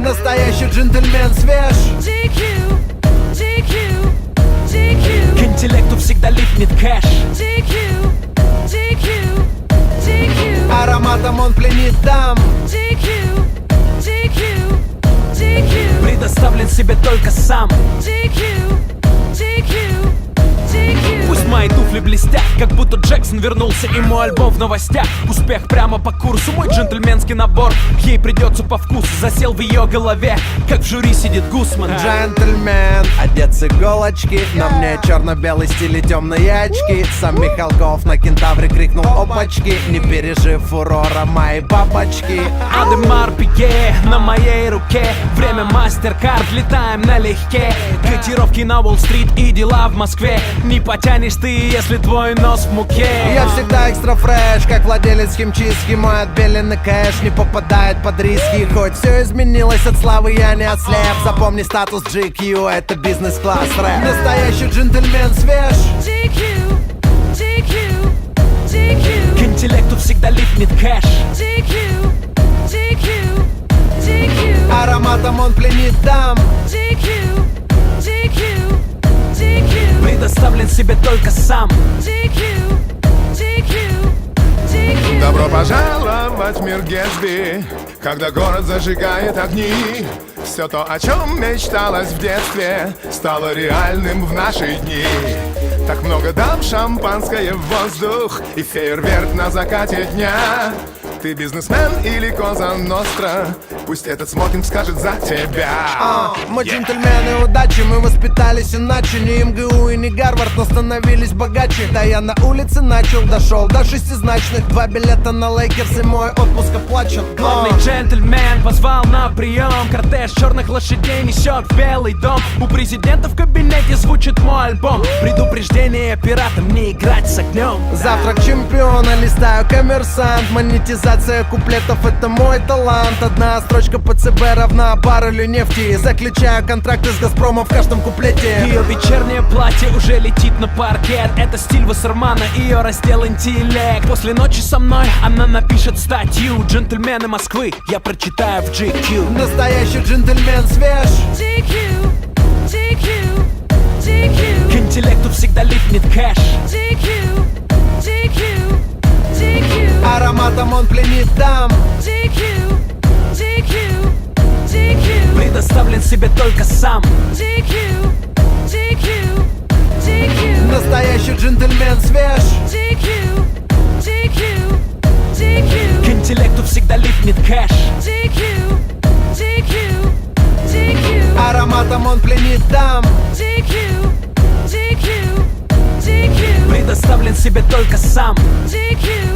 Настоящий джентльмен свеж. GQ, GQ, GQ. К интеллекту всегда липнет кэш. GQ, GQ, GQ. Ароматом он пленит дам. GQ, GQ, GQ. Предоставлен себе только сам. GQ, GQ, GQ. Пусть мои туфли блестят, как будто Джексон вернулся и мой альбом в новостях. Успех прямо по курсу, мой джентльменский набор ей придется по вкусу. Засел в ее голове, как в жюри сидит Гусман. Джентльмен, одет с иголочки. На мне черно-белый стиль и темные очки. Сам Михалков на кентавре крикнул опачки. Не пережив фурора моей бабочки. Адемар Пике на моей руке. Время мастер-карт, летаем налегке. Котировки на Уолл-стрит и дела в Москве. Не потянешь ты, если твой нос в муке. Я всегда экстра фреш, как владелец химчистки. Мой отбеленный кэш не попадает под риски. Хоть все изменилось от славы, я не ослеп. Запомни статус GQ, это бизнес-класс рэп. Настоящий джентльмен свеж. GQ, GQ, GQ. К интеллекту всегда липнет кэш. GQ, GQ, GQ. Ароматом он пленит дам. GQ, GQ, GQ. Предоставлен себе только сам. GQ, GQ, GQ. Добро пожаловать в мир Гэтсби, когда город зажигает огни. Все то, о чем мечталось в детстве, стало реальным в наши дни. Так много дам, шампанское в воздух и фейерверк на закате дня. Ты бизнесмен или Коза Ностра, пусть этот смокинг скажет за тебя. Мы джентльмены удачи, мы воспитались иначе. Не МГУ и не Гарвард, но становились богаче. Да я на улице начал, дошел до шестизначных. 2 билета на Лейкерс и мой отпуск оплачен. Главный джентльмен позвал на прием. Кортеж черных лошадей несет в Белый дом. У президента в кабинете звучит мой альбом. Предупреждение пиратам не играть с огнем. Завтрак чемпиона, листаю коммерсант. Монетизация куплетов — это мой талант. Одна строчка по ЦБ равна баррелю нефти. Заключаю контракты с Газпромом в каждом куплете. Ее вечернее платье уже летит на паркет. Это стиль Вассермана, ее раздел интеллект. После ночи со мной она напишет статью. Джентльмены Москвы я прочитаю в GQ. Настоящий джентльмен свеж. GQ, GQ, GQ. К интеллекту всегда липнет кэш. GQ, GQ, GQ. Ароматом он пленит дам. GQ, GQ, GQ. Предоставлен себе только сам. GQ, GQ, GQ. Настоящий джентльмен свеж. GQ, GQ, GQ. К интеллекту всегда липнет кэш. GQ, GQ, GQ. Ароматом он пленит дам. GQ, GQ, GQ. Предоставлен себе только сам. GQ,